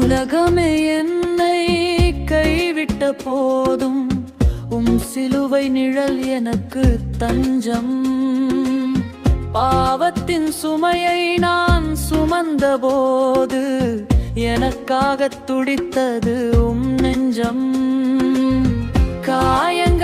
உலகமே என்னை கைவிட்ட போதும் சிலுவை நிழல் எனக்கு தஞ்சம். பாவத்தின் சுமையை நான் சுமந்தபோது எனக்காக துடித்தது நெஞ்சம். காயங்கள்